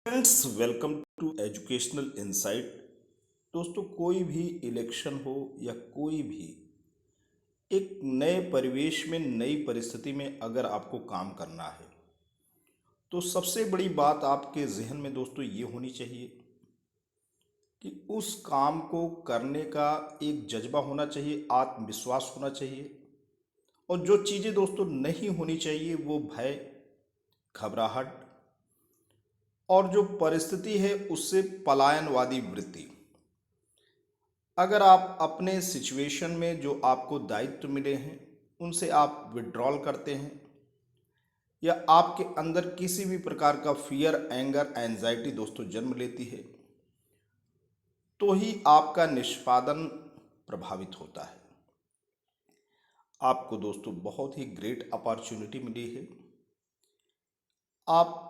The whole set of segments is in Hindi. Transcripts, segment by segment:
Friends, welcome to educational insight. दोस्तों, कोई भी इलेक्शन हो या कोई भी एक नए परिवेश में नई परिस्थिति में अगर आपको काम करना है तो सबसे बड़ी बात आपके जहन में दोस्तों ये होनी चाहिए कि उस काम को करने का एक जज्बा होना चाहिए, आत्मविश्वास होना चाहिए। और जो चीज़ें दोस्तों नहीं होनी चाहिए वो भय, घबराहट और जो परिस्थिति है उससे पलायनवादी वृत्ति। अगर आप अपने सिचुएशन में जो आपको दायित्व मिले हैं उनसे आप विड्रॉल करते हैं या आपके अंदर किसी भी प्रकार का फियर, एंगर, एंजाइटी दोस्तों जन्म लेती है तो ही आपका निष्पादन प्रभावित होता है। आपको दोस्तों बहुत ही ग्रेट अपॉर्चुनिटी मिली है। आप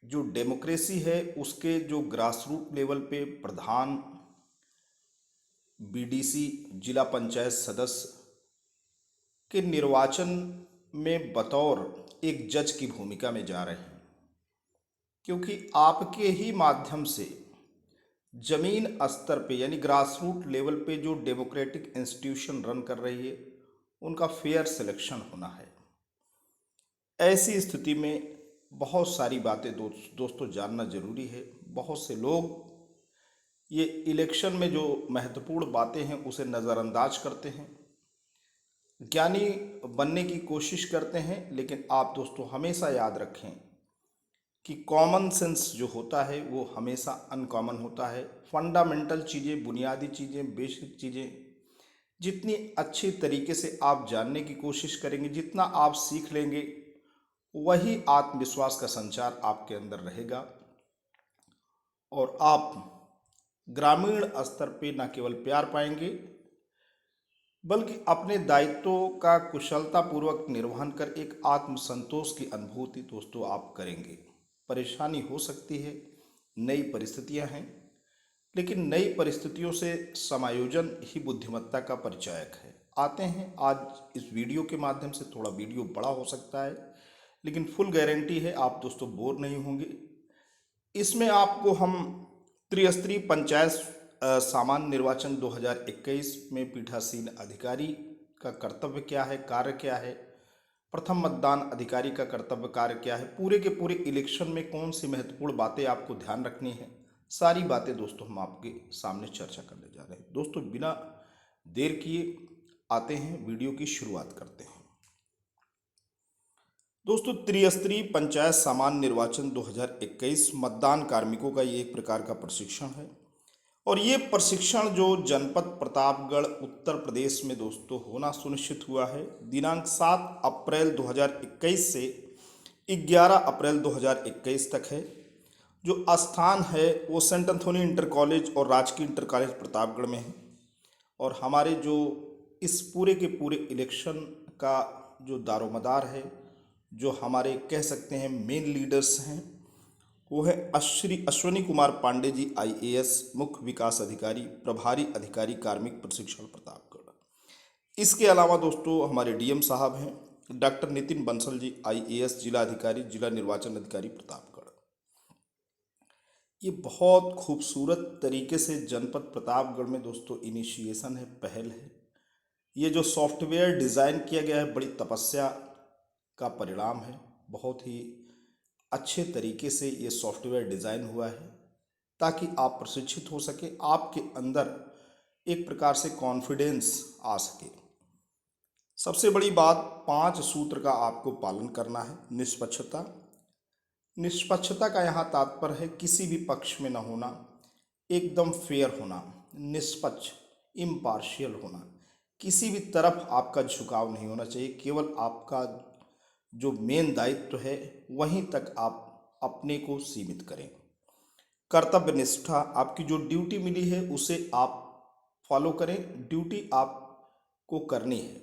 जो डेमोक्रेसी है उसके जो ग्रास रूट लेवल पे प्रधान, बीडीसी, जिला पंचायत सदस्य के निर्वाचन में बतौर एक जज की भूमिका में जा रहे हैं, क्योंकि आपके ही माध्यम से जमीन स्तर पे यानी ग्रास रूट लेवल पे जो डेमोक्रेटिक इंस्टीट्यूशन रन कर रही है उनका फेयर सिलेक्शन होना है। ऐसी स्थिति में बहुत सारी बातें दोस्तों जानना जरूरी है। बहुत से लोग ये इलेक्शन में जो महत्वपूर्ण बातें हैं उसे नज़रअंदाज करते हैं, ज्ञानी बनने की कोशिश करते हैं, लेकिन आप दोस्तों हमेशा याद रखें कि कॉमन सेंस जो होता है वो हमेशा अनकॉमन होता है। फंडामेंटल चीज़ें, बुनियादी चीज़ें, बेसिक चीज़ें जितनी अच्छी तरीके से आप जानने की कोशिश करेंगे, जितना आप सीख लेंगे, वही आत्मविश्वास का संचार आपके अंदर रहेगा और आप ग्रामीण स्तर पे न केवल प्यार पाएंगे बल्कि अपने दायित्वों का कुशलतापूर्वक निर्वहन कर एक आत्मसंतोष की अनुभूति दोस्तों आप करेंगे। परेशानी हो सकती है, नई परिस्थितियां हैं, लेकिन नई परिस्थितियों से समायोजन ही बुद्धिमत्ता का परिचायक है। आते हैं आज इस वीडियो के माध्यम से, थोड़ा वीडियो बड़ा हो सकता है लेकिन फुल गारंटी है आप दोस्तों बोर नहीं होंगे। इसमें आपको हम त्रिस्तरीय पंचायत सामान्य निर्वाचन 2021 में पीठासीन अधिकारी का कर्तव्य क्या है, कार्य क्या है, प्रथम मतदान अधिकारी का कर्तव्य कार्य क्या है, पूरे के पूरे इलेक्शन में कौन सी महत्वपूर्ण बातें आपको ध्यान रखनी है, सारी बातें दोस्तों हम आपके सामने चर्चा करने जा रहे हैं। दोस्तों बिना देर किए आते हैं, वीडियो की शुरुआत करते हैं। दोस्तों, त्रिस्तरीय पंचायत सामान्य निर्वाचन 2021 मतदान कार्मिकों का ये एक प्रकार का प्रशिक्षण है और ये प्रशिक्षण जो जनपद प्रतापगढ़ उत्तर प्रदेश में दोस्तों होना सुनिश्चित हुआ है। दिनांक 7 अप्रैल 2021 से 11 अप्रैल 2021 तक है। जो स्थान है वो सेंट एंथोनी इंटर कॉलेज और राजकीय इंटर कॉलेज प्रतापगढ़ में है। और हमारे जो इस पूरे के पूरे इलेक्शन का जो दारोमदार है, जो हमारे कह सकते हैं मेन लीडर्स हैं, वो है श्री अश्विनी कुमार पांडे जी, आईएएस, मुख्य विकास अधिकारी, प्रभारी अधिकारी कार्मिक प्रशिक्षण प्रतापगढ़। इसके अलावा दोस्तों हमारे डीएम साहब हैं डॉक्टर नितिन बंसल जी, आईएएस, जिला अधिकारी, जिला निर्वाचन अधिकारी प्रतापगढ़। ये बहुत खूबसूरत तरीके से जनपद प्रतापगढ़ में दोस्तों इनिशिएशन है, पहल है। ये जो सॉफ्टवेयर डिज़ाइन किया गया है बड़ी तपस्या का परिणाम है। बहुत ही अच्छे तरीके से ये सॉफ्टवेयर डिज़ाइन हुआ है ताकि आप प्रशिक्षित हो सके, आपके अंदर एक प्रकार से कॉन्फिडेंस आ सके। सबसे बड़ी बात, 5 सूत्र का आपको पालन करना है। निष्पक्षता। निष्पक्षता का यहाँ तात्पर्य है किसी भी पक्ष में न होना, एकदम फेयर होना, निष्पक्ष, इम्पार्शियल होना। किसी भी तरफ आपका झुकाव नहीं होना चाहिए, केवल आपका जो मेन दायित्व है वहीं तक आप अपने को सीमित करें। कर्तव्य निष्ठा, आपकी जो ड्यूटी मिली है उसे आप फॉलो करें। ड्यूटी आपको करनी है,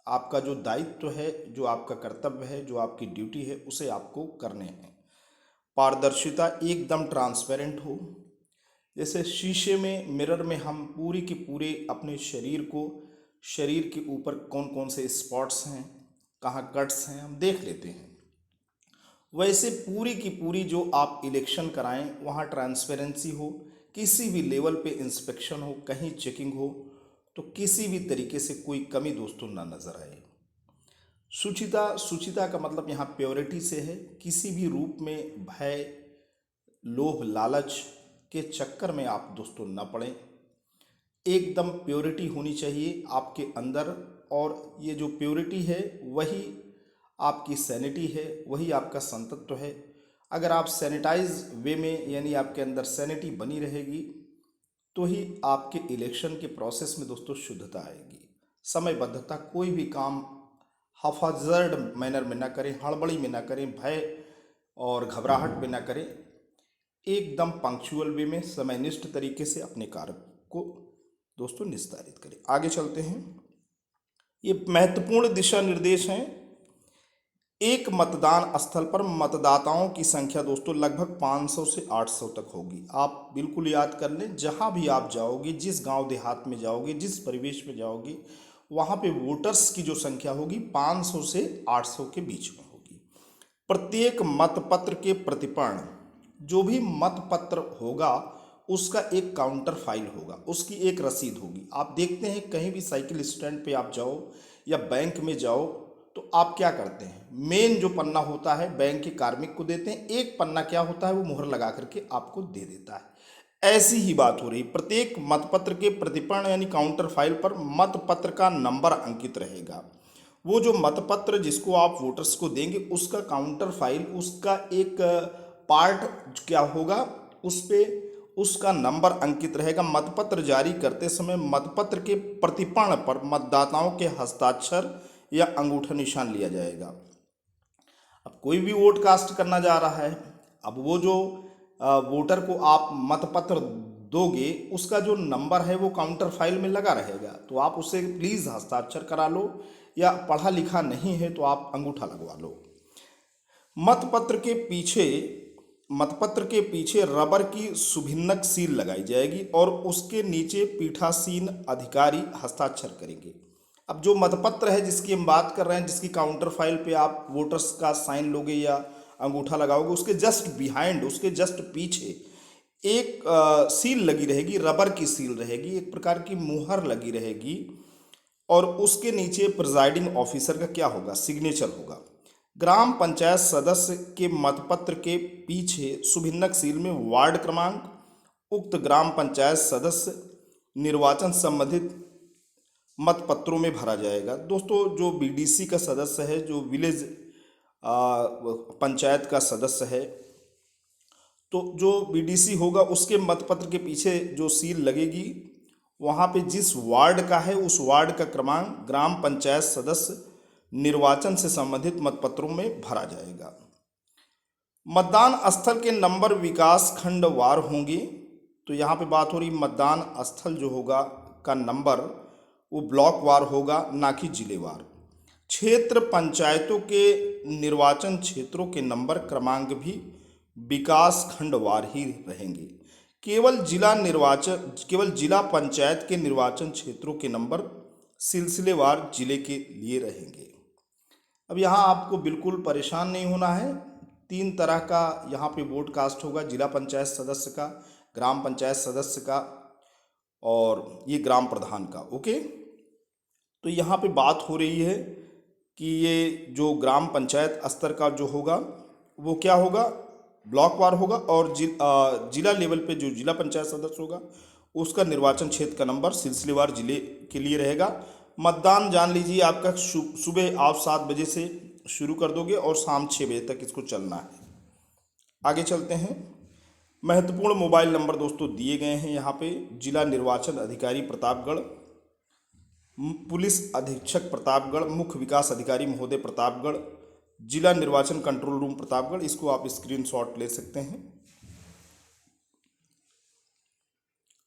आपका जो दायित्व है, जो आपका कर्तव्य है, जो आपकी ड्यूटी है उसे आपको करने हैं। पारदर्शिता, एकदम ट्रांसपेरेंट हो। जैसे शीशे में, मिरर में हम पूरी के पूरे अपने शरीर के ऊपर कौन कौन से स्पॉट्स हैं, कहाँ कट्स हैं, हम देख लेते हैं। वैसे पूरी की पूरी जो आप इलेक्शन कराएं वहाँ ट्रांसपेरेंसी हो, किसी भी लेवल पे इंस्पेक्शन हो, कहीं चेकिंग हो, तो किसी भी तरीके से कोई कमी दोस्तों ना नजर आए। शुचिता, शुचिता का मतलब यहाँ प्योरिटी से है। किसी भी रूप में भय, लोभ, लालच के चक्कर में आप दोस्तों न पड़ें। एकदम प्योरिटी होनी चाहिए आपके अंदर, और ये जो प्योरिटी है वही आपकी सैनिटी है, वही आपका संतत्व है। अगर आप सैनिटाइज वे में, यानी आपके अंदर सैनिटी बनी रहेगी, तो ही आपके इलेक्शन के प्रोसेस में दोस्तों शुद्धता आएगी। समयबद्धता, कोई भी काम हाफाजर्ड मैनर में ना करें, हड़बड़ी में ना करें, भय और घबराहट में ना करें। एकदम पंक्चुअल वे में समयनिष्ठ तरीके से अपने कार्य को दोस्तों निस्तारित करें। आगे चलते हैं। ये महत्वपूर्ण दिशा निर्देश हैं। एक मतदान स्थल पर मतदाताओं की संख्या दोस्तों लगभग 500 से 800 तक होगी। आप बिल्कुल याद कर लें, जहां भी आप जाओगे, जिस गांव देहात में जाओगे, जिस परिवेश में जाओगे, वहां पे वोटर्स की जो संख्या होगी 500 से 800 के बीच में होगी। प्रत्येक मतपत्र के प्रतिपर्ण, जो भी मतपत्र होगा उसका एक काउंटर फाइल होगा, उसकी एक रसीद होगी। आप देखते हैं कहीं भी साइकिल स्टैंड पे आप जाओ या बैंक में जाओ, तो आप क्या करते हैं, मेन जो पन्ना होता है बैंक के कार्मिक को देते हैं, एक पन्ना क्या होता है वो मुहर लगा करके आपको दे देता है। ऐसी ही बात हो रही। प्रत्येक मतपत्र के प्रतिपर्ण यानी काउंटर फाइल पर मतपत्र का नंबर अंकित रहेगा। वो जो मतपत्र जिसको आप वोटर्स को देंगे उसका काउंटर फाइल, उसका एक पार्ट क्या होगा, उस पे उसका नंबर अंकित रहेगा। मतपत्र जारी करते समय मतपत्र के प्रतिपर्ण पर मतदाताओं के हस्ताक्षर या अंगूठा निशान लिया जाएगा। अब कोई भी वोट कास्ट करना जा रहा है, अब वो जो वोटर को आप मतपत्र दोगे उसका जो नंबर है वो काउंटर फाइल में लगा रहेगा, तो आप उसे प्लीज़ हस्ताक्षर करा लो, या पढ़ा लिखा नहीं है तो आप अंगूठा लगवा लो। मतपत्र के पीछे रबर की सुभिन्नक सील लगाई जाएगी और उसके नीचे पीठासीन अधिकारी हस्ताक्षर करेंगे। अब जो मतपत्र है जिसकी हम बात कर रहे हैं, जिसकी काउंटर फाइल पे आप वोटर्स का साइन लोगे या अंगूठा लगाओगे, उसके जस्ट बिहाइंड, उसके जस्ट पीछे एक सील लगी रहेगी, रबर की सील रहेगी, एक प्रकार की मुहर लगी रहेगी, और उसके नीचे प्रिजाइडिंग ऑफिसर का क्या होगा, सिग्नेचर होगा। ग्राम पंचायत सदस्य के मतपत्र के पीछे सुभिन्नक सील में वार्ड क्रमांक, उक्त ग्राम पंचायत सदस्य निर्वाचन संबंधित मतपत्रों में भरा जाएगा। दोस्तों जो बीडीसी का सदस्य है, जो विलेज पंचायत का सदस्य है, तो जो बीडीसी होगा उसके मतपत्र के पीछे जो सील लगेगी, वहाँ पे जिस वार्ड का है उस वार्ड का क्रमांक ग्राम पंचायत सदस्य निर्वाचन से संबंधित मतपत्रों में भरा जाएगा। मतदान स्थल के नंबर विकास खंड वार होंगे। तो यहाँ पे बात हो रही मतदान स्थल जो होगा का नंबर वो ब्लॉक वार होगा, ना कि जिलेवार। क्षेत्र पंचायतों के निर्वाचन क्षेत्रों के नंबर क्रमांक भी विकास खंडवार ही रहेंगे। केवल जिला पंचायत के निर्वाचन क्षेत्रों के नंबर सिलसिलेवार जिले के लिए रहेंगे। अब यहाँ आपको बिल्कुल परेशान नहीं होना है। 3 तरह का यहाँ पे वोट कास्ट होगा, जिला पंचायत सदस्य का, ग्राम पंचायत सदस्य का, और ये ग्राम प्रधान का। ओके, तो यहाँ पे बात हो रही है कि ये जो ग्राम पंचायत स्तर का जो होगा वो क्या होगा, ब्लॉक वार होगा, और जिला लेवल पे जो जिला पंचायत सदस्य होगा उसका निर्वाचन क्षेत्र का नंबर सिलसिलेवार जिले के लिए रहेगा। मतदान जान लीजिए आपका सुबह आप 7 बजे से शुरू कर दोगे और शाम 6 बजे तक इसको चलना है। आगे चलते हैं। महत्वपूर्ण मोबाइल नंबर दोस्तों दिए गए हैं यहाँ पे। जिला निर्वाचन अधिकारी प्रतापगढ़, पुलिस अधीक्षक प्रतापगढ़, मुख्य विकास अधिकारी महोदय प्रतापगढ़, जिला निर्वाचन कंट्रोल रूम प्रतापगढ़। इसको आप स्क्रीनशॉट ले सकते हैं।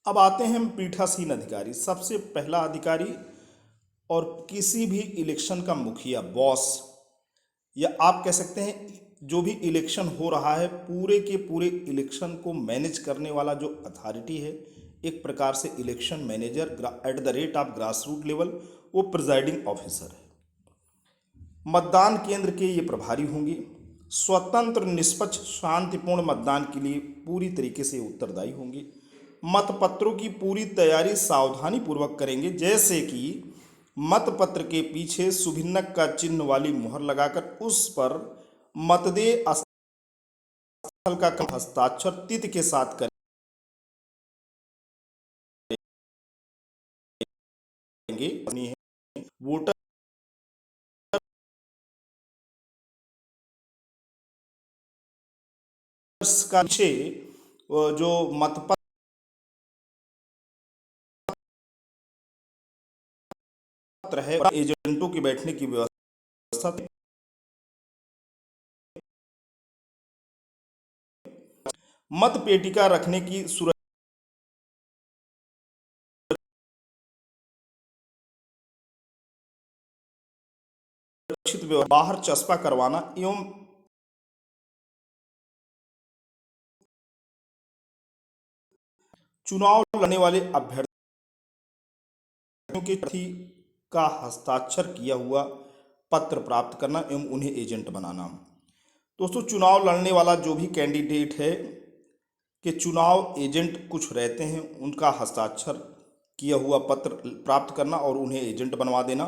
अब आते हैं हम पीठासीन अधिकारी। सबसे पहला अधिकारी और किसी भी इलेक्शन का मुखिया, बॉस, या आप कह सकते हैं जो भी इलेक्शन हो रहा है पूरे के पूरे इलेक्शन को मैनेज करने वाला जो अथॉरिटी है, एक प्रकार से election manager at the rate of grass root level, वो प्रिजाइडिंग ऑफिसर है। मतदान केंद्र के ये प्रभारी होंगे। स्वतंत्र, निष्पक्ष, शांतिपूर्ण मतदान के लिए पूरी तरीके से उत्तरदायी होंगे। मतपत्रों की पूरी तैयारी सावधानी पूर्वक करेंगे, जैसे कि मतपत्र के पीछे शुभिन्नक का चिन्ह वाली मुहर लगाकर उस पर मतदेय स्थल का हस्ताक्षर तिथि के साथ करेंगे। वोटर का पीछे जो मतपत्र है, एजेंटों के बैठने की व्यवस्था, मत पेटिका रखने की सुरक्षित व्यवस्था, बाहर चस्पा करवाना एवं चुनाव लड़ने वाले अभ्यर्थियों के साथी का हस्ताक्षर किया हुआ पत्र प्राप्त करना एवं उन्हें एजेंट बनाना। दोस्तों, चुनाव लड़ने वाला जो भी कैंडिडेट है कि चुनाव एजेंट कुछ रहते हैं, उनका हस्ताक्षर किया हुआ पत्र प्राप्त करना और उन्हें एजेंट बनवा देना।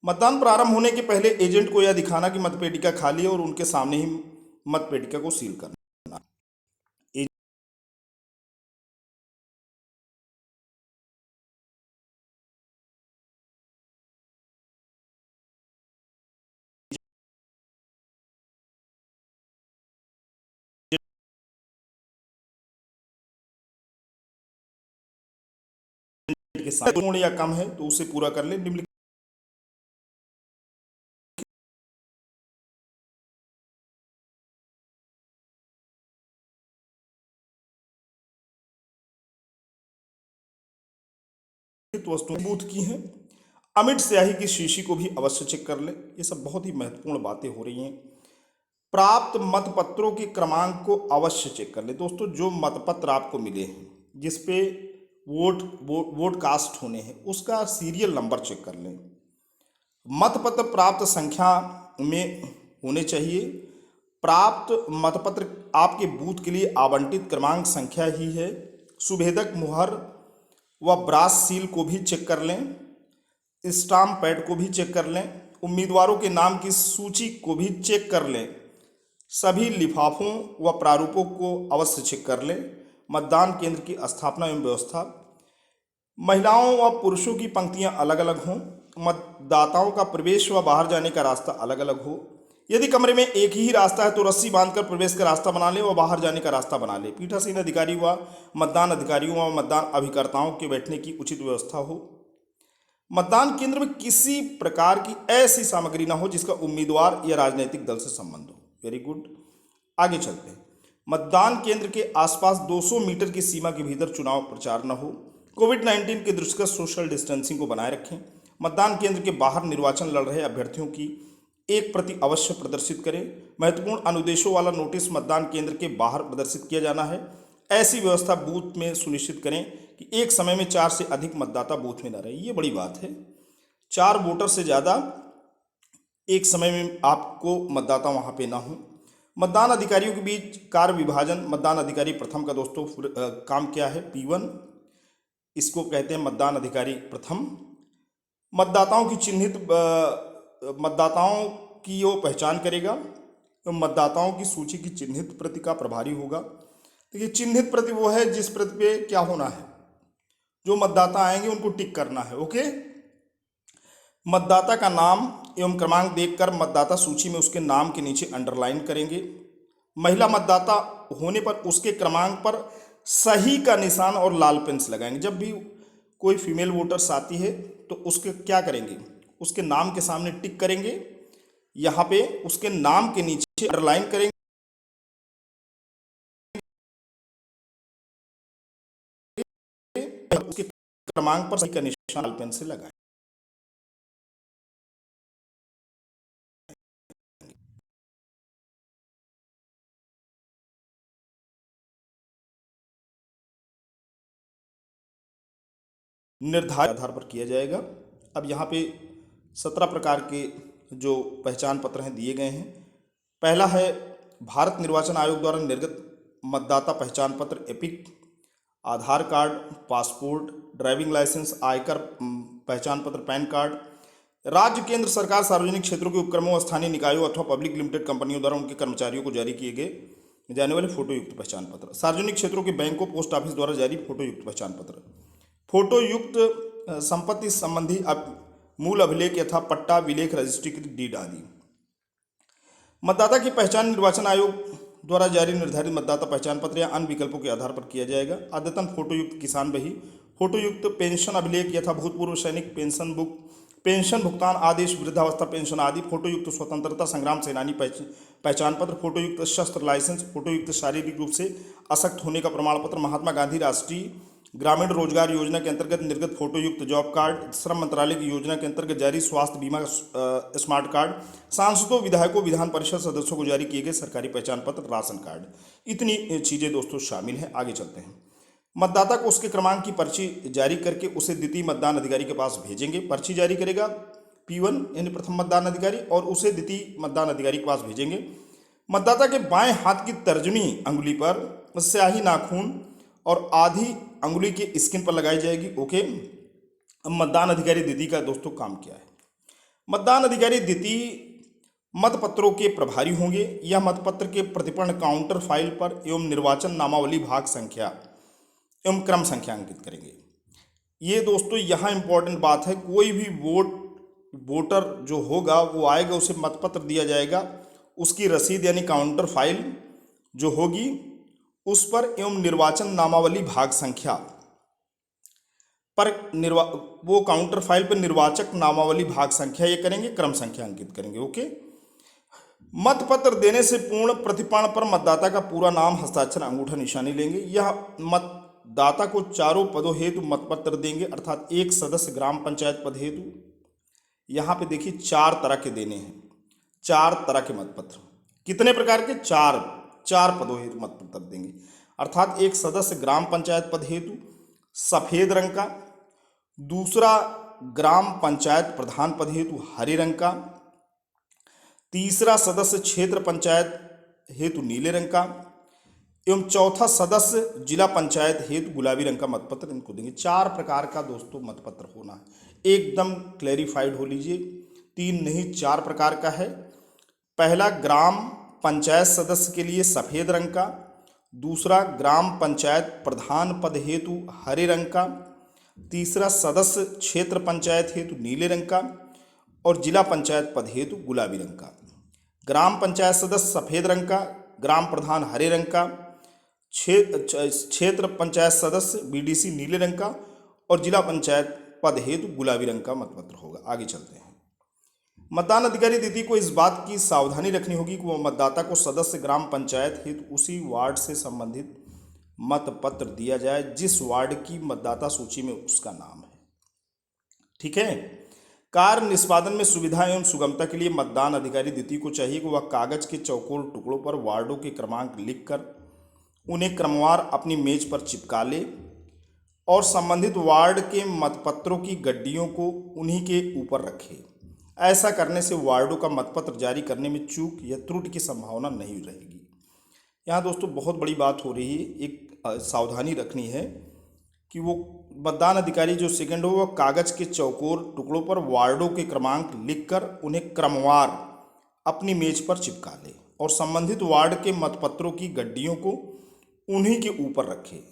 मतदान प्रारंभ होने के पहले एजेंट को यह दिखाना कि मतपेटिका खाली है और उनके सामने ही मतपेटिका को सील करना। के साथ पूर्ण या कम है तो उसे पूरा कर ले। निम्नलिखित वस्तुएं बूथ की हैं। अमिट स्याही की शीशी को भी अवश्य चेक कर ले। ये सब बहुत ही महत्वपूर्ण बातें हो रही हैं। प्राप्त मतपत्रों के क्रमांक को अवश्य चेक कर ले। दोस्तों, जो मतपत्र आपको मिले हैं जिसपे वोट कास्ट होने हैं, उसका सीरियल नंबर चेक कर लें। मतपत्र प्राप्त संख्या में होने चाहिए। प्राप्त मतपत्र आपके बूथ के लिए आवंटित क्रमांक संख्या ही है। सुभेदक मुहर व ब्रास सील को भी चेक कर लें। स्टाम्प पैड को भी चेक कर लें। उम्मीदवारों के नाम की सूची को भी चेक कर लें। सभी लिफाफों व प्रारूपों को अवश्य चेक कर लें। मतदान केंद्र की स्थापना एवं व्यवस्था, महिलाओं व पुरुषों की पंक्तियां अलग अलग हों। मतदाताओं का प्रवेश व बाहर जाने का रास्ता अलग अलग हो। यदि कमरे में एक ही रास्ता है तो रस्सी बांधकर प्रवेश का रास्ता बना ले व बाहर जाने का रास्ता बना ले। पीठासीन अधिकारी व मतदान अधिकारियों व मतदान अभिकर्ताओं के बैठने की उचित व्यवस्था हो। मतदान केंद्र में किसी प्रकार की ऐसी सामग्री ना हो जिसका उम्मीदवार या राजनीतिक दल से संबंध हो। वेरी गुड, आगे चलते हैं। मतदान केंद्र के आसपास 200 मीटर की सीमा के भीतर चुनाव प्रचार न हो। कोविड-19 के दृष्टिगत सोशल डिस्टेंसिंग को बनाए रखें। मतदान केंद्र के बाहर निर्वाचन लड़ रहे अभ्यर्थियों की एक प्रति अवश्य प्रदर्शित करें। महत्वपूर्ण अनुदेशों वाला नोटिस मतदान केंद्र के बाहर प्रदर्शित किया जाना है। ऐसी व्यवस्था बूथ में सुनिश्चित करें कि एक समय में 4 से अधिक मतदाता बूथ में न रहे। ये बड़ी बात है। 4 वोटर से ज़्यादा एक समय में आपको मतदाता वहाँ पे ना हो। मतदान अधिकारियों के बीच कार्य विभाजन। मतदान अधिकारी प्रथम का दोस्तों काम क्या है? P1, इसको कहते हैं मतदान अधिकारी प्रथम। मतदाताओं की मतदाताओं की वो पहचान करेगा। तो मतदाताओं की सूची की चिन्हित प्रति का प्रभारी होगा। देखिए, चिन्हित प्रति वो है जिस प्रति पे क्या होना है, जो मतदाता आएंगे उनको टिक करना है। ओके। मतदाता का नाम एवं क्रमांक देखकर मतदाता सूची में उसके नाम के नीचे अंडरलाइन करेंगे। महिला मतदाता होने पर उसके क्रमांक पर सही का निशान और लाल पेन से लगाएंगे। जब भी कोई फीमेल वोटर्स आती है तो उसके क्या करेंगे, उसके नाम के सामने टिक करेंगे, यहाँ पे उसके नाम के नीचे अंडरलाइन करेंगे, उसके क्रमांक पर सही का निशान लाल पेन से लगाएं। निर्धारित आधार पर किया जाएगा। अब यहाँ पे 17 प्रकार के जो पहचान पत्र हैं दिए गए हैं। पहला है भारत निर्वाचन आयोग द्वारा निर्गत मतदाता पहचान पत्र एपिक, आधार कार्ड, पासपोर्ट, ड्राइविंग लाइसेंस, आयकर पहचान पत्र, पैन कार्ड। राज्य केंद्र सरकार, सार्वजनिक क्षेत्रों के उपक्रमों, स्थानीय निकायों अथवा पब्लिक लिमिटेड कंपनियों द्वारा उनके कर्मचारियों को जारी किए गए जाने वाले फोटोयुक्त पहचान पत्र। सार्वजनिक क्षेत्रों के बैंकों, पोस्ट ऑफिस द्वारा जारी फोटोयुक्त पहचान पत्र। फोटोयुक्त संपत्ति संबंधी मूल अभिलेख यथा पट्टा, विलेख, रजिस्ट्रीकृत डीड आदि। मतदाता की पहचान निर्वाचन आयोग द्वारा जारी निर्धारित मतदाता पहचान पत्र या अन्य विकल्पों के आधार पर किया जाएगा। अद्यतन फोटोयुक्त किसान बही, फोटोयुक्त पेंशन अभिलेख यथा भूतपूर्व सैनिक पेंशन बुक, पेंशन भुगतान आदेश, वृद्धावस्था पेंशन आदि। फोटोयुक्त स्वतंत्रता संग्राम सेनानी पहचान पत्र, फोटोयुक्त शस्त्र लाइसेंस, फोटोयुक्त शारीरिक रूप से अशक्त होने का प्रमाण पत्र, महात्मा गांधी राष्ट्रीय ग्रामीण रोजगार योजना के अंतर्गत निर्गत फोटोयुक्त जॉब कार्ड, श्रम मंत्रालय की योजना के अंतर्गत जारी स्वास्थ्य बीमा स्मार्ट कार्ड, सांसदों, विधायकों, विधान परिषद सदस्यों को जारी किए गए सरकारी पहचान पत्र, राशन कार्ड। इतनी चीज़ें दोस्तों शामिल हैं। आगे चलते हैं। मतदाता को उसके क्रमांक की पर्ची जारी करके उसे द्वितीय मतदान अधिकारी के पास भेजेंगे। पर्ची जारी करेगा P1 यानी प्रथम मतदान अधिकारी और उसे द्वितीय मतदान अधिकारी के पास भेजेंगे। मतदाता के बाएं हाथ की तर्जनी अंगुली पर स्याही, नाखून और आधी अंगुली के स्किन पर लगाई जाएगी। ओके। अब मतदान अधिकारी द्वितीय का दोस्तों काम क्या है? मतदान अधिकारी द्वितीय मतपत्रों के प्रभारी होंगे। यह मतपत्र के प्रतिपूर्ण काउंटर फाइल पर एवं निर्वाचन नामावली भाग संख्या एवं क्रम संख्या अंकित करेंगे। ये दोस्तों यहाँ इंपॉर्टेंट बात है, कोई भी वोटर जो होगा वो आएगा, उसे मतपत्र दिया जाएगा, उसकी रसीद यानी काउंटर फाइल जो होगी उस पर एवं निर्वाचन नामावली भाग संख्या पर वो काउंटर फाइल पर निर्वाचक नामावली भाग संख्या ये करेंगे, क्रम संख्या अंकित करेंगे। ओके। मतपत्र देने से पूर्ण प्रतिपादन पर मतदाता का पूरा नाम, हस्ताक्षर, अंगूठा निशानी लेंगे। यह मतदाता को चारों पदों हेतु मतपत्र देंगे, अर्थात एक सदस्य ग्राम पंचायत पद हेतु, यहाँ पे देखिए 4 तरह के देने हैं, 4 तरह के मतपत्र। कितने प्रकार के? 4 पदों हेतु मतपत्र देंगे, अर्थात एक सदस्य ग्राम पंचायत पद हेतु सफेद रंग का, दूसरा ग्राम पंचायत प्रधान पद हेतु हरे रंग का, तीसरा सदस्य क्षेत्र पंचायत हेतु नीले रंग का एवं चौथा सदस्य जिला पंचायत हेतु गुलाबी रंग का मतपत्र इनको देंगे। 4 प्रकार का दोस्तों मतपत्र होना है, एकदम क्लैरिफाइड हो लीजिए। 3 नहीं 4 प्रकार का है। पहला ग्राम पंचायत सदस्य के लिए सफेद रंग का, दूसरा ग्राम पंचायत प्रधान पद हेतु हरे रंग का, तीसरा सदस्य क्षेत्र पंचायत हेतु नीले रंग का और जिला पंचायत पद हेतु गुलाबी रंग का। ग्राम पंचायत सदस्य सफेद रंग का, ग्राम प्रधान हरे रंग का, क्षेत्र पंचायत सदस्य BDC नीले रंग का और जिला पंचायत पद हेतु गुलाबी रंग का मतपत्र होगा। आगे चलते हैं। मतदान अधिकारी दीदी को इस बात की सावधानी रखनी होगी कि वह मतदाता को सदस्य ग्राम पंचायत हेतु उसी वार्ड से संबंधित मतपत्र दिया जाए जिस वार्ड की मतदाता सूची में उसका नाम है। ठीक है। कार्य निष्पादन में सुविधा एवं सुगमता के लिए मतदान अधिकारी द्वितीय को चाहिए कि वह कागज के चौकोर टुकड़ों पर वार्डों के क्रमांक लिखकर उन्हें क्रमवार अपनी मेज पर चिपका ले और संबंधित वार्ड के मतपत्रों की गड्डियों को उन्हीं के ऊपर रखे। ऐसा करने से वार्डों का मतपत्र जारी करने में चूक या त्रुटि की संभावना नहीं रहेगी। यहाँ दोस्तों बहुत बड़ी बात हो रही है, एक सावधानी रखनी है कि वो मतदान अधिकारी जो सेकंड हो वह कागज के चौकोर टुकड़ों पर वार्डों के क्रमांक लिखकर उन्हें क्रमवार अपनी मेज पर चिपका ले और संबंधित वार्ड के मतपत्रों की गड्डियों को उन्हीं के ऊपर रखे।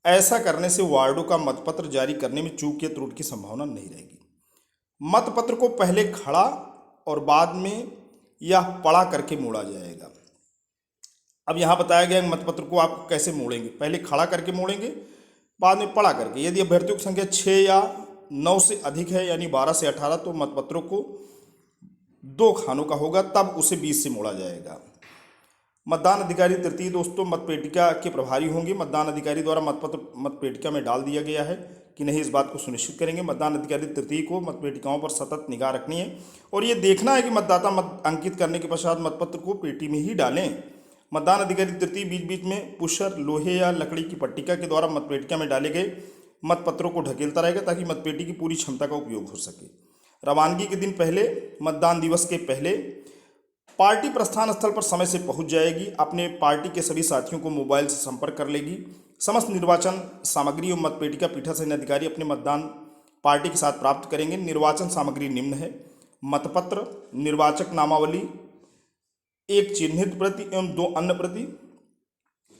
ऐसा करने से वार्डों का मतपत्र जारी करने में चूक या त्रुटि की संभावना नहीं रहेगी। मतपत्र को पहले खड़ा और बाद में यह पढ़ा करके मोड़ा जाएगा। अब यहाँ बताया गया मतपत्र को आप कैसे मोड़ेंगे। पहले खड़ा करके मोड़ेंगे, बाद में पढ़ा करके। यदि अभ्यर्थियों की संख्या 6 या 9 से अधिक है यानी 12 से 18 तो मतपत्रों को 2 खानों का होगा, तब उसे 20 से मोड़ा जाएगा। मतदान अधिकारी तृतीय दोस्तों मतपेटिका के प्रभारी होंगे। मतदान अधिकारी द्वारा मतपत्र मतपेटिका में डाल दिया गया है कि नहीं, इस बात को सुनिश्चित करेंगे। मतदान अधिकारी तृतीय को मतपेटिकाओं पर सतत निगाह रखनी है और ये देखना है कि मतदाता मत अंकित करने के पश्चात मतपत्र को पेटी में ही डालें। मतदान अधिकारी तृतीय बीच बीच में पुशर, लोहे या लकड़ी की पट्टिका के द्वारा मतपेटिका में डाले गए मतपत्रों को ढकेलता रहेगा ताकि मतपेटी की पूरी क्षमता का उपयोग हो सके। रवानगी के दिन पहले, मतदान दिवस के पहले पार्टी प्रस्थान स्थल पर समय से पहुंच जाएगी। अपने पार्टी के सभी साथियों को मोबाइल से संपर्क कर लेगी। समस्त निर्वाचन सामग्री और मतपेटिका पीठासीन अधिकारी अपने मतदान पार्टी के साथ प्राप्त करेंगे। निर्वाचन सामग्री निम्न है: मतपत्र, निर्वाचक नामावली, एक चिन्हित प्रति एवं 2 अन्य प्रति।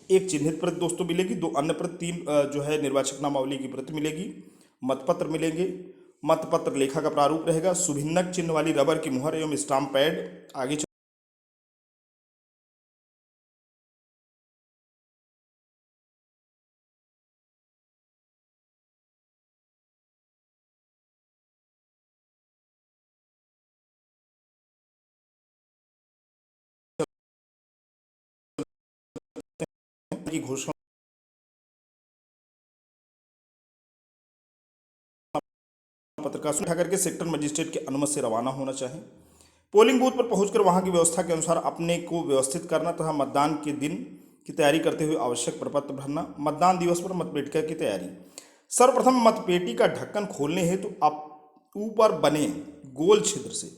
एक चिन्हित प्रति दोस्तों मिलेगी, 2 अन्य प्रति, 3 जो है निर्वाचक नामावली की प्रति मिलेगी। मतपत्र मिलेंगे, मतपत्र लेखा का प्रारूप रहेगा, सुभिन्नक चिन्ह वाली रबर की मुहर एवं स्टाम्प पैड। आगे की घोषणा पत्र का उठा करके सेक्टर मजिस्ट्रेट की अनुमति से रवाना होना चाहिए। पोलिंग बूथ पर पहुंचकर वहां की व्यवस्था के अनुसार अपने को व्यवस्थित करना तथा मतदान के दिन की तैयारी करते हुए आवश्यक प्रपत्र भरना। मतदान दिवस पर मतपेटिका की तैयारी। सर्वप्रथम मतपेटी का ढक्कन खोलने हेतु आप ऊपर बने गोल छिद्र से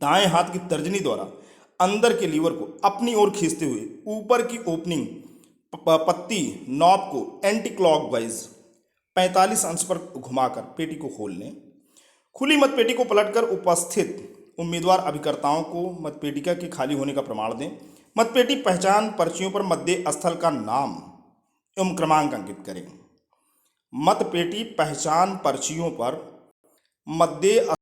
दाएं हाथ की तर्जनी द्वारा अंदर के लीवर को अपनी ओर खींचते हुए ऊपर की ओपनिंग पत्ती नॉब को एंटी क्लॉकवाइज 45 अंश पर घुमाकर पेटी को खोल लें। खुली मतपेटी को पलटकर उपस्थित उम्मीदवार अभिकर्ताओं को मतपेटिका के खाली होने का प्रमाण दें। मतपेटी पहचान पर्चियों पर मध्य स्थल का नाम एवं क्रमांक अंकित करें। मतपेटी पहचान पर्चियों पर मध्य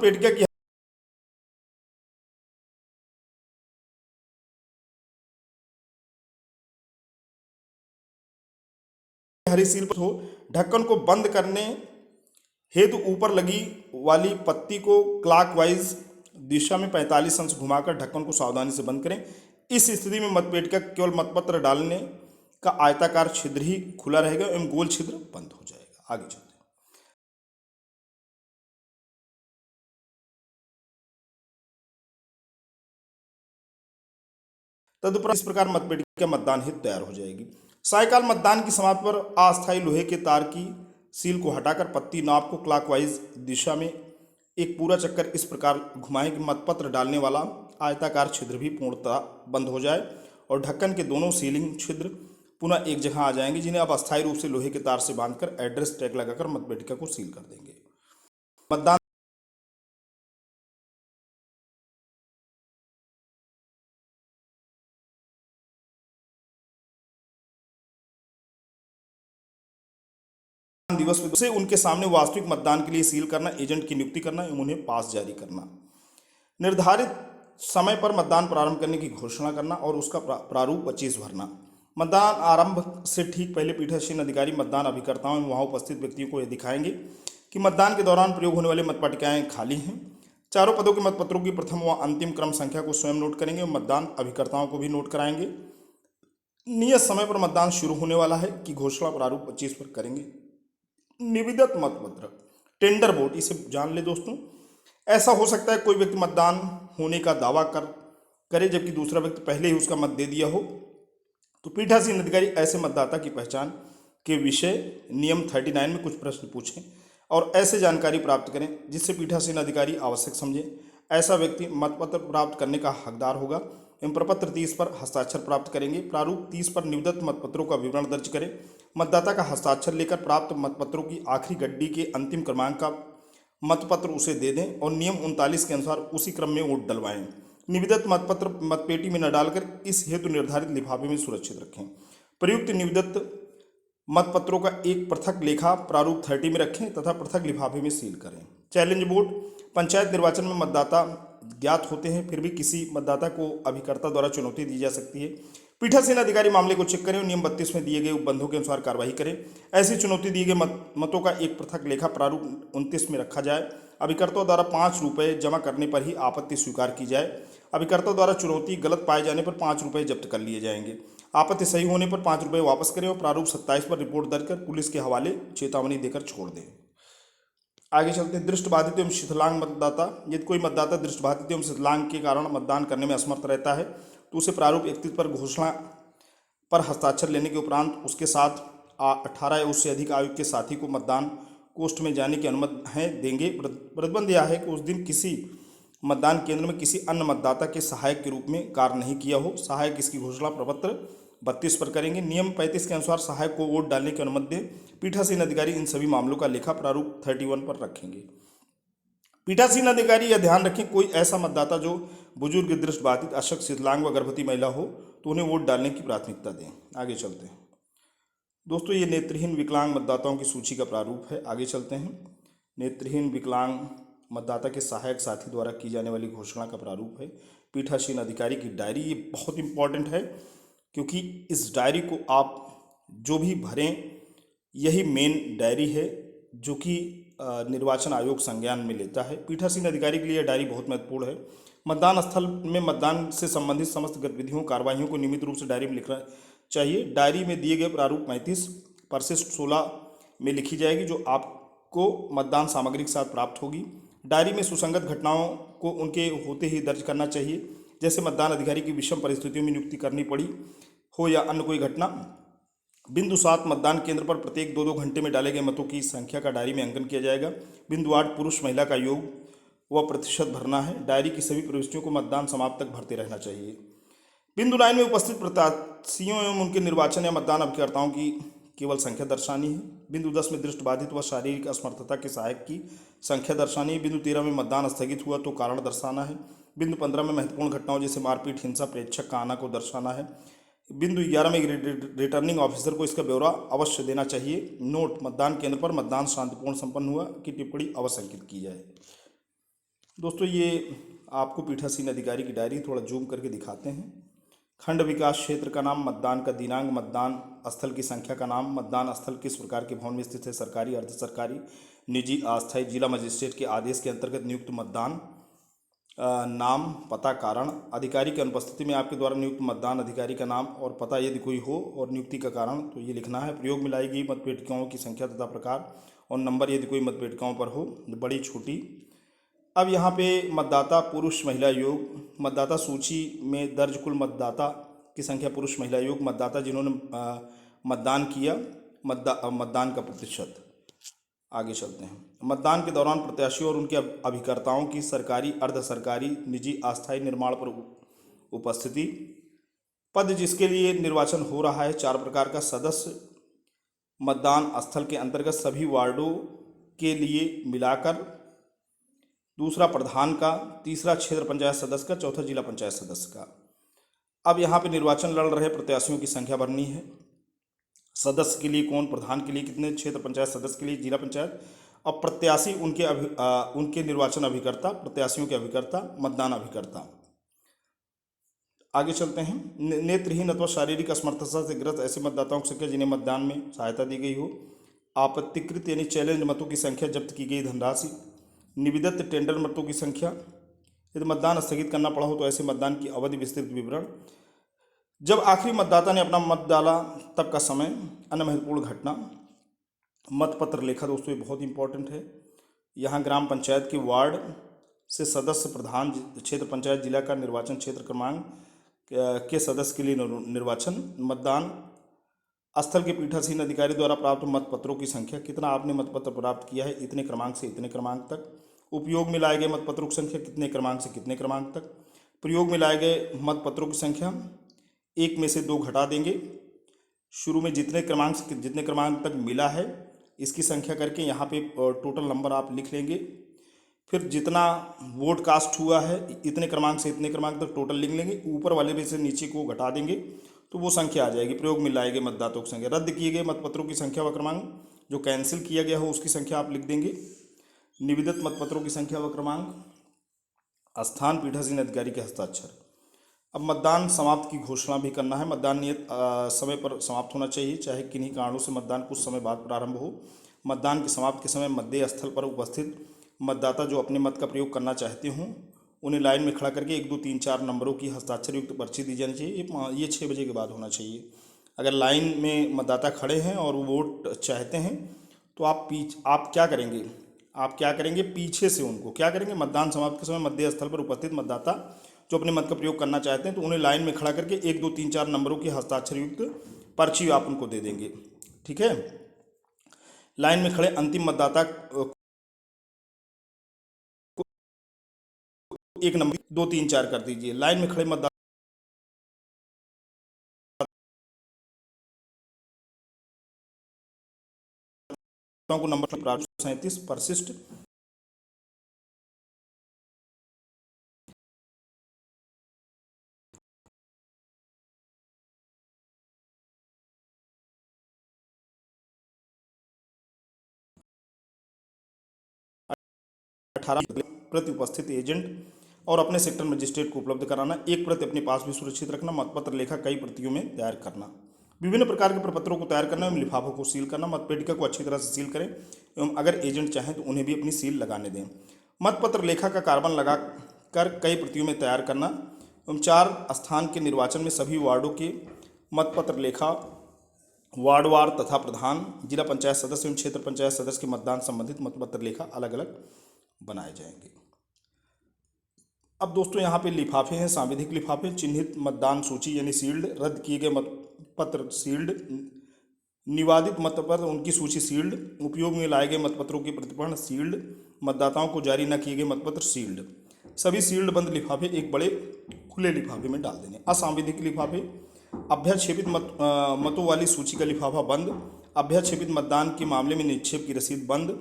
पेटिका की हरी सील पर हो। ढक्कन को बंद करने हेतु ऊपर लगी वाली पत्ती को क्लॉकवाइज दिशा में 45 अंश घुमाकर ढक्कन को सावधानी से बंद करें। इस स्थिति में मतपेटिका केवल मतपत्र डालने का आयताकार छिद्र ही खुला रहेगा एवं गोल छिद्र बंद हो जाएगा। आगे चलते हैं। तदुपरांत इस प्रकार मतपेटिका मतदान हेतु तैयार हो जाएगी। सायकाल मतदान की समाप्ति पर अस्थायी लोहे के तार की सील को हटाकर पत्ती नॉब को क्लॉकवाइज दिशा में एक पूरा चक्कर इस प्रकार घुमाएं कि मतपत्र डालने वाला आयताकार छिद्र भी पूर्णतः बंद हो जाए और ढक्कन के दोनों सीलिंग छिद्र पुनः एक जगह आ जाएंगे, जिन्हें आप अस्थायी रूप से लोहे के तार से बांधकर एड्रेस टैग लगाकर मतपेटिका को सील कर देंगे। मतदान दिवस से उनके सामने वास्तविक मतदान के लिए सील करना, एजेंट की नियुक्ति करना एवं उन्हें पास जारी करना, निर्धारित समय पर मतदान प्रारंभ करने की घोषणा करना और उसका प्रारूप 25 भरना। मतदान आरंभ से ठीक पहले पीठासीन अधिकारी मतदान अभिकर्ताओं एवं वहां उपस्थित व्यक्तियों को यह दिखाएंगे कि मतदान के दौरान प्रयोग होने वाले मतपटिकाएं खाली हैं। चारों पदों के मतपत्रों की प्रथम व अंतिम क्रम संख्या को स्वयं नोट करेंगे और मतदान अभिकर्ताओं को भी नोट कराएंगे। नियत समय पर मतदान शुरू होने वाला है कि घोषणा प्रारूप 25 पर करेंगे। निविदत मतपत्र, टेंडर वोट, इसे जान ले दोस्तों। ऐसा हो सकता है कोई व्यक्ति मतदान होने का दावा करे जबकि दूसरा व्यक्ति पहले ही उसका मत दे दिया हो, तो पीठासीन अधिकारी ऐसे मतदाता की पहचान के विषय नियम 39 में कुछ प्रश्न पूछें और ऐसे जानकारी प्राप्त करें जिससे पीठासीन अधिकारी आवश्यक समझें। ऐसा व्यक्ति मतपत्र प्राप्त करने का हकदार होगा एवं प्रपत्र 30 पर हस्ताक्षर प्राप्त करेंगे। प्रारूप 30 पर निविदत मतपत्रों का विवरण दर्ज करें। मतदाता का हस्ताक्षर लेकर प्राप्त मतपत्रों की आखिरी गड्डी के अंतिम क्रमांक का मतपत्र उसे दे दें और नियम 39 के अनुसार उसी क्रम में वोट डलवाएं। निविदत मतपत्र मतपेटी में न डालकर इस हेतु निर्धारित लिफाफे में सुरक्षित रखें। प्रयुक्त निविदत मतपत्रों का एक पृथक लेखा प्रारूप 30 में रखें तथा पृथक लिफाफे में सील करें। चैलेंज वोट, पंचायत निर्वाचन में मतदाता ज्ञात होते हैं, फिर भी किसी मतदाता को अभिकर्ता द्वारा चुनौती दी जा सकती है। पीठासीन अधिकारी मामले को चेक करें और नियम 32 में दिए गए उपबंधों के अनुसार कार्रवाई करें। ऐसी चुनौती दिए गए मतों का एक पृथक लेखा प्रारूप 29 में रखा जाए। अभिकर्ताओं द्वारा 5 रुपये जमा करने पर ही आपत्ति स्वीकार की जाए। अभिकर्ताओं द्वारा चुनौती गलत पाए जाने पर 5 रुपये जब्त कर लिए जाएंगे। आपत्ति सही होने पर 5 रुपये वापस करें और प्रारूप 27 पर रिपोर्ट दर्ज कर पुलिस के हवाले चेतावनी देकर छोड़ दें। आगे चलते हैं। दृष्टिबाधित एवं शिथिलांग मतदाता, यदि कोई मतदाता दृष्टिबाधित एवं शिथिलांग के कारण मतदान करने में असमर्थ रहता है तो उसे प्रारूप 31 पर घोषणा पर हस्ताक्षर लेने के उपरांत उसके साथ 18 या उससे अधिक आयु के साथी को मतदान कोष्ठ में जाने की अनुमति है देंगे। प्रतिबंध यह है कि उस दिन किसी मतदान केंद्र में किसी अन्य मतदाता के सहायक के रूप में कार्य नहीं किया हो। सहायक इसकी घोषणा प्रपत्र 32 पर करेंगे। नियम 35 के अनुसार सहायक को वोट डालने की अनुमति दें। पीठासीन अधिकारी इन सभी मामलों का लेखा प्रारूप 31 पर रखेंगे। पीठासीन अधिकारी यह ध्यान रखें, कोई ऐसा मतदाता जो बुजुर्ग, दृष्टिबाधित, अशक्त, विकलांग व गर्भवती महिला हो तो उन्हें वोट डालने की प्राथमिकता दें। आगे चलते हैं दोस्तों, ये नेत्रहीन विकलांग मतदाताओं की सूची का प्रारूप है। आगे चलते हैं। नेत्रहीन विकलांग मतदाता के सहायक साथी द्वारा की जाने वाली घोषणा का प्रारूप है। पीठासीन अधिकारी की डायरी, ये बहुत इंपॉर्टेंट है क्योंकि इस डायरी को आप जो भी भरें, यही मेन डायरी है जो कि निर्वाचन आयोग संज्ञान में लेता है। पीठासीन अधिकारी के लिए यह डायरी बहुत महत्वपूर्ण है। मतदान स्थल में मतदान से संबंधित समस्त गतिविधियों, कार्रवाइयों को नियमित रूप से डायरी में लिखना चाहिए। डायरी में दिए गए प्रारूप 35 परिशिष्ट 16 में लिखी जाएगी, जो आपको मतदान सामग्री के साथ प्राप्त होगी। डायरी में सुसंगत घटनाओं को उनके होते ही दर्ज करना चाहिए, जैसे मतदान अधिकारी की विषम परिस्थितियों में नियुक्ति करनी पड़ी हो या अन्य कोई घटना। बिंदु 7 मतदान केंद्र पर प्रत्येक 2-2 घंटे में डाले गए मतों की संख्या का डायरी में अंकन किया जाएगा। बिंदु 8 पुरुष महिला का योग व प्रतिशत भरना है। डायरी की सभी प्रविष्टियों को मतदान समाप्त तक भरते रहना चाहिए। बिंदु 9 में उपस्थित प्रत्याशियों एवं उनके निर्वाचन या मतदान अभिकर्ताओं की केवल संख्या दर्शानी है। बिंदु 10 में दृष्टिबाधित व शारीरिक असमर्थता के सहायक की संख्या दर्शानी है। बिंदु 13 में मतदान स्थगित हुआ तो कारण दर्शाना है। बिंदु 15 में महत्वपूर्ण घटनाओं जैसे मारपीट, हिंसा, प्रेक्षक का आना को दर्शाना है। बिंदु 11 में रिटर्निंग ऑफिसर को इसका ब्यौरा अवश्य देना चाहिए। नोट, मतदान केंद्र पर मतदान शांतिपूर्ण संपन्न हुआ की टिप्पणी अवश्य अंकित की जाए। दोस्तों, ये आपको पीठासीन अधिकारी की डायरी थोड़ा जूम करके दिखाते हैं। खंड विकास क्षेत्र का नाम, मतदान का दिनांक, मतदान स्थल की संख्या का नाम, मतदान स्थल किस प्रकार के भवन में स्थित है, सरकारी, अर्ध सरकारी, निजी, अस्थायी, जिला मजिस्ट्रेट के आदेश के अंतर्गत नियुक्त मतदान नाम, पता, कारण, अधिकारी की अनुपस्थिति में आपके द्वारा नियुक्त मतदान अधिकारी का नाम और पता यदि कोई हो और नियुक्ति का कारण तो ये लिखना है। प्रयोग में लाई गई मतपेटिकाओं की संख्या तथा प्रकार और नंबर यदि कोई मतपेटिकाओं पर हो, बड़ी, छोटी। अब यहाँ पे मतदाता पुरुष महिला योग, मतदाता सूची में दर्ज कुल मतदाता की संख्या पुरुष महिला योग, मतदाता जिन्होंने मतदान किया, मतदान का प्रतिशत। आगे चलते हैं। मतदान के दौरान प्रत्याशियों और उनके अभिकर्ताओं की सरकारी, अर्ध सरकारी, निजी, अस्थायी निर्माण पर उपस्थिति। पद जिसके लिए निर्वाचन हो रहा है, 4 प्रकार का सदस्य मतदान स्थल के अंतर्गत सभी वार्डों के लिए मिलाकर, दूसरा प्रधान का, तीसरा क्षेत्र पंचायत सदस्य का, चौथा जिला पंचायत सदस्य का। अब यहाँ पे निर्वाचन लड़ रहे प्रत्याशियों की संख्या भरनी है। सदस्य के लिए कौन, प्रधान के लिए कितने, क्षेत्र पंचायत सदस्य के लिए, जिला पंचायत, और प्रत्याशी उनके निर्वाचन अभिकर्ता, प्रत्याशियों के अभिकर्ता, मतदान अभिकर्ता। आगे चलते हैं। नेत्रहीन अथवा शारीरिक असमर्थता से ग्रस्त ऐसे मतदाताओं की संख्या जिन्हें मतदान में सहायता दी गई हो। आपत्तिकृत यानी चैलेंज मतों की संख्या, जब्त की गई धनराशि, निविदत टेंडर मतों की संख्या, यदि मतदान स्थगित करना पड़ा हो तो ऐसे मतदान की अवधि, विस्तृत विवरण, जब आखिरी मतदाता ने अपना मत डाला तब का समय, अन्य महत्वपूर्ण घटना, मतपत्र लेखा। दोस्तों, ये बहुत इंपॉर्टेंट है। यहाँ ग्राम पंचायत के वार्ड से सदस्य, प्रधान, क्षेत्र पंचायत, जिला का निर्वाचन क्षेत्र क्रमांक के सदस्य के लिए निर्वाचन, मतदान स्थल के पीठासीन अधिकारी द्वारा प्राप्त मतपत्रों की संख्या, कितना आपने मतपत्र प्राप्त किया है, इतने क्रमांक से इतने क्रमांक तक। उपयोग में लाए गए मतपत्रों की संख्या, कितने क्रमांक से कितने क्रमांक तक। प्रयोग में लाए गए मतपत्रों की संख्या 1 में से 2 घटा देंगे। शुरू में जितने क्रमांक से जितने क्रमांक तक मिला है इसकी संख्या करके यहाँ पे टोटल नंबर आप लिख लेंगे। फिर जितना वोट कास्ट हुआ है इतने क्रमांक से इतने क्रमांक तक टोटल लिख लेंगे। ऊपर वाले में से नीचे को घटा देंगे तो वो संख्या आ जाएगी। प्रयोग में लाए गए मतदाताओं की संख्या, रद्द किए गए मतपत्रों की संख्या व क्रमांक, जो कैंसिल किया गया हो उसकी संख्या आप लिख देंगे। निविदित मतपत्रों की संख्या व क्रमांक, स्थान पीठासीन अधिकारी के हस्ताक्षर। अब मतदान समाप्त की घोषणा भी करना है। मतदान नियत समय पर समाप्त होना चाहिए, चाहे किन्हीं कारणों से मतदान कुछ समय बाद प्रारंभ हो। मतदान के समाप्त के समय मतदेय स्थल पर उपस्थित मतदाता जो अपने मत का प्रयोग करना चाहते हों उन्हें लाइन में खड़ा करके 1 2 3 4 नंबरों की हस्ताक्षर युक्त पर्ची दी जानी चाहिए। ये 6 बजे के बाद होना चाहिए। अगर लाइन में मतदाता खड़े हैं और वोट चाहते हैं तो आप क्या करेंगे, पीछे से उनको क्या करेंगे, मतदान समाप्त के समय मतदेय स्थल पर उपस्थित मतदाता जो अपने मत का प्रयोग करना चाहते हैं तो उन्हें लाइन में खड़ा करके 1 2 3 4 नंबरों की हस्ताक्षर युक्त पर्ची आप उनको दे देंगे। ठीक है। लाइन में खड़े अंतिम मतदाता को 1 नंबर 2 3 4 कर दीजिए। लाइन में खड़े मतदाताओं को नंबर प्राप्त 37 परिशिष्ट 18 प्रति उपस्थित एजेंट और अपने सेक्टर मजिस्ट्रेट को उपलब्ध कराना। एक प्रति अपने पास भी सुरक्षित रखना। मतपत्र लेखा कई प्रतियों में तैयार करना। विभिन्न प्रकार के प्रपत्रों को तैयार करना एवं लिफाफों को सील करना। मतपेटिका को अच्छी तरह से सील करें एवं अगर एजेंट चाहें तो उन्हें भी अपनी सील लगाने दें। मतपत्र लेखा का कार्बन लगा कर कई प्रतियों में तैयार करना एवं 4 स्थान के निर्वाचन में सभी वार्डों के मतपत्र लेखा वार्डवार तथा प्रधान, जिला पंचायत सदस्य एवं क्षेत्र पंचायत सदस्य के मतदान संबंधित मतपत्र लेखा अलग अलग बनाए जाएंगे। अब दोस्तों यहाँ पे लिफाफे हैं, सांविधिक लिफाफे, चिन्हित मतदान सूची यानी सील्ड, रद्द किए गए मतपत्र सील्ड, निवादित मतपत्र उनकी सूची सील्ड, उपयोग में लाए गए मतपत्रों की प्रतिपूर्ण सील्ड, मतदाताओं को जारी न किए गए मतपत्र सील्ड। सभी सील्ड बंद लिफाफे एक बड़े खुले लिफाफे में डाल देने। असंविधिक लिफाफे, अभ्यक्षेपित मतों वाली सूची का लिफाफा बंद, अभ्यक्षेपित मतदान के मामले में निक्षेप की रसीद बंद,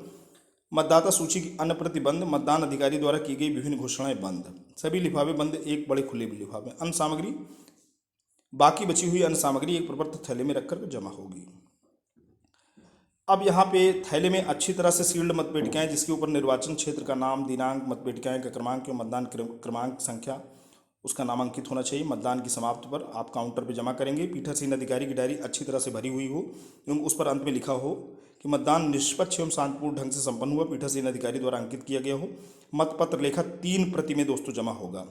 मतदाता सूची की अन्य प्रति बंद, मतदान अधिकारी द्वारा की गई विभिन्न घोषणाएं बंद। सभी लिफाफे बंद एक बड़े खुले लिफाफे। अन्य सामग्री, बाकी बची हुई अन्य सामग्री एक प्रपत्र थैले में रखकर जमा होगी। अब यहाँ पे थैले में अच्छी तरह से सील्ड मतपेटिकाएं जिसके ऊपर निर्वाचन क्षेत्र का नाम, दिनांक, मतपेटिकाएं का क्रमांक एवं मतदान क्रमांक संख्या उसका नाम अंकित होना चाहिए। मतदान की समाप्ति पर आप काउंटर पर जमा करेंगे। पीठासीन अधिकारी की डायरी अच्छी तरह से भरी हुई हो एवं उस पर अंत में लिखा हो कि मतदान निष्पक्ष एवं शांतिपूर्ण ढंग से संपन्न हुआ, पीठासीन अधिकारी द्वारा अंकित किया गया हो। मतपत्र लेखा 3 प्रति में दोस्तों जमा होगा,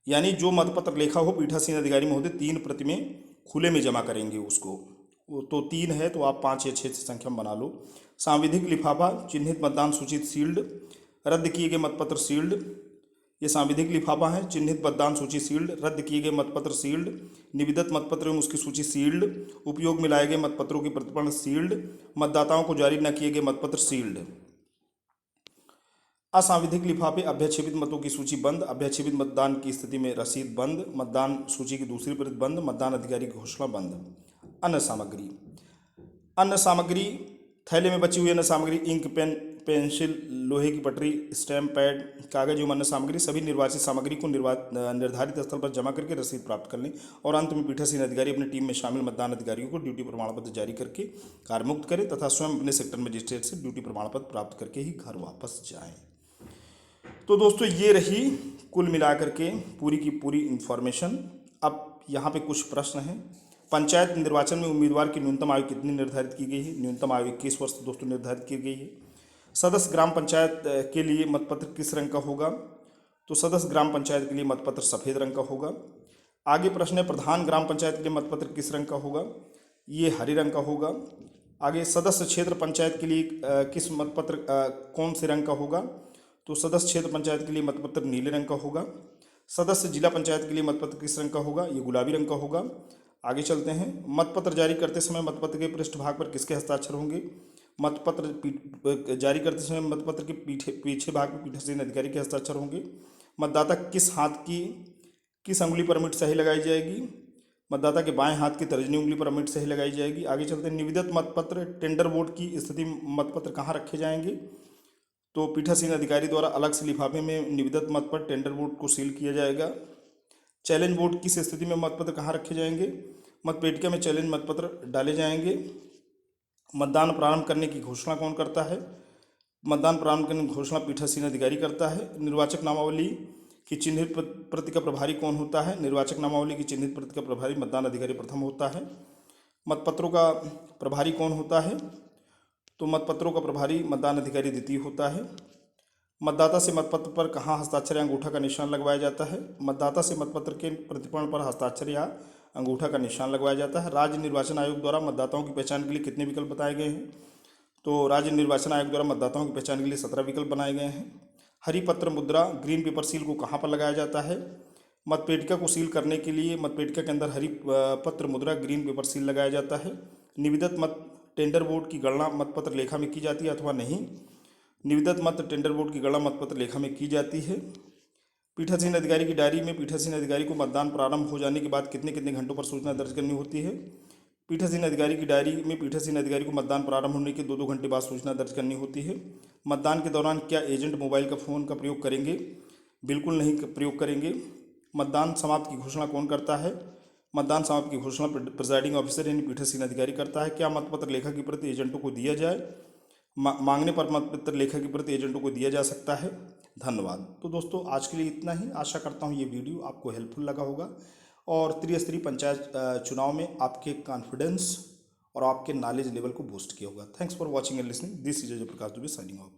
यानी जो मतपत्र लेखा हो पीठासीन अधिकारी महोदय 3 प्रति में खुले में जमा करेंगे उसको। वो तो 3 है तो आप 5 या 6 संख्या में बना लो। सांविधिक लिफाफा, चिन्हित मतदान सूची सील्ड, रद्द किए गए मतपत्र सील्ड, ये सांविधिक लिफाफा है। चिन्हित मतदान सूची सील्ड, रद्द किए गए मतपत्र सील्ड, निविदत मतपत्र एवं उसकी सूची सील्ड, उपयोग में लाए गए मतपत्रों की प्रतिपूर्ण सील्ड, मतदाताओं को जारी न किए गए मतपत्र सील्ड। असंविधिक लिफाफे, अभ्यक्षेपित मतों की सूची बंद, अभ्यक्षेपित मतदान की स्थिति में रसीद बंद, मतदान सूची की दूसरी प्रति बंद, मतदान अधिकारी की घोषणा बंद। अन्य सामग्री, अन्य सामग्री थैले में बची हुई अन्य सामग्री इंक, पेन, पेंसिल, लोहे की पटरी, स्टैम्प पैड, कागज एवं अन्य सामग्री सभी निर्वाचित सामग्री को निर्धारित स्थल पर जमा करके रसीद प्राप्त कर लें और अंत में पीठासीन अधिकारी अपनी टीम में शामिल मतदान अधिकारियों को ड्यूटी प्रमाण पत्र जारी करके कार्यमुक्त करें तथा स्वयं अपने सेक्टर मजिस्ट्रेट से ड्यूटी प्रमाण पत्र प्राप्त करके ही घर वापस जाएं। तो दोस्तों ये रही कुल मिलाकर के पूरी की पूरी इंफॉर्मेशन। अब यहाँ पे कुछ प्रश्न हैं। पंचायत निर्वाचन में उम्मीदवार की न्यूनतम आयु कितनी निर्धारित की गई है? न्यूनतम आयु 21 वर्ष दोस्तों निर्धारित की गई है। सदस्य ग्राम पंचायत के लिए मतपत्र किस रंग का होगा? तो सदस्य ग्राम पंचायत के लिए मतपत्र सफ़ेद रंग का होगा। आगे प्रश्न है, प्रधान ग्राम पंचायत के लिए मतपत्र किस रंग का होगा? ये हरे रंग का होगा। आगे, सदस्य क्षेत्र पंचायत के लिए किस मतपत्र कौन से रंग का होगा? तो सदस्य क्षेत्र पंचायत के लिए मतपत्र नीले रंग का होगा। सदस्य जिला पंचायत के लिए मतपत्र किस रंग का होगा? ये गुलाबी रंग का होगा। आगे चलते हैं, मतपत्र जारी करते समय मतपत्र के पृष्ठभाग पर किसके हस्ताक्षर होंगे? मतपत्र जारी करते समय मतपत्र के पीछे भाग पर पीठासीन अधिकारी के हस्ताक्षर होंगे। मतदाता किस हाथ की किस अंगुली पर अमिट सही लगाई जाएगी? मतदाता के बाएं हाथ की तर्जनी उंगली पर अमिट सही लगाई जाएगी। आगे चलते हैं, निविदत मतपत्र टेंडर वोट की स्थिति मतपत्र कहाँ रखे जाएंगे? तो पीठासीन अधिकारी द्वारा अलग से लिफाफे में निविदत मतपत्र टेंडर वोट को सील किया जाएगा। चैलेंज वोट किस स्थिति में मतपत्र कहाँ रखे जाएंगे? मतपेटिका में चैलेंज मतपत्र डाले जाएंगे। मतदान प्रारंभ करने की घोषणा कौन करता है? मतदान प्रारंभ करने की घोषणा पीठासीन अधिकारी करता है। निर्वाचक नामावली की चिन्हित प्रति का प्रभारी कौन होता है? निर्वाचक नामावली की चिन्हित प्रति का प्रभारी मतदान अधिकारी प्रथम होता है। मतपत्रों का प्रभारी कौन होता है? तो मतपत्रों का प्रभारी मतदान अधिकारी द्वितीय होता है। मतदाता से मतपत्र पर कहाँ हस्ताक्षर या अंगूठा का निशान लगवाया जाता है? मतदाता से मतपत्र के प्रतिपूर्ण पर हस्ताक्षर या अंगूठा का निशान लगवाया जाता है। राज्य निर्वाचन आयोग द्वारा मतदाताओं की पहचान के लिए कितने विकल्प बताए गए हैं? तो राज्य निर्वाचन आयोग द्वारा मतदाताओं की पहचान के लिए 17 विकल्प बनाए गए हैं। हरी पत्र मुद्रा ग्रीन पेपर सील को कहाँ पर लगाया जाता है? मतपेटिका को सील करने के लिए मतपेटिका के अंदर हरी पत्र मुद्रा ग्रीन पेपर सील लगाया जाता है। निविदत मत टेंडर बोर्ड की गणना मतपत्र लेखा में की जाती है अथवा नहीं। निविदत मत टेंडर बोर्ड की गणना मतपत्र लेखा में की जाती है। पीठासीन अधिकारी की डायरी में पीठासीन अधिकारी को मतदान प्रारंभ हो जाने के बाद कितने कितने घंटों पर सूचना दर्ज करनी होती है। पीठासीन अधिकारी की डायरी में पीठासीन अधिकारी को मतदान प्रारंभ होने के 2-2 घंटे बाद सूचना दर्ज करनी होती है। मतदान के दौरान क्या एजेंट मोबाइल का फ़ोन का प्रयोग करेंगे? बिल्कुल नहीं प्रयोग करेंगे। मतदान समाप्त की घोषणा कौन करता है? मतदान समाप्त की घोषणा प्रिजाइडिंग ऑफिसर यानी पीठासीन अधिकारी करता है। क्या मतपत्र लेखा की प्रति एजेंटों को दिया जाए? मांगने पर मतपत्र लेखा की प्रति एजेंटों को दिया जा सकता है। धन्यवाद। तो दोस्तों आज के लिए इतना ही। आशा करता हूँ ये वीडियो आपको हेल्पफुल लगा होगा और त्रिस्तरीय पंचायत चुनाव में आपके कॉन्फिडेंस और आपके नॉलेज लेवल को बूस्ट किया होगा। Thanks for watching and listening. This is जय प्रकाश दुबे साइनिंग ऑफ।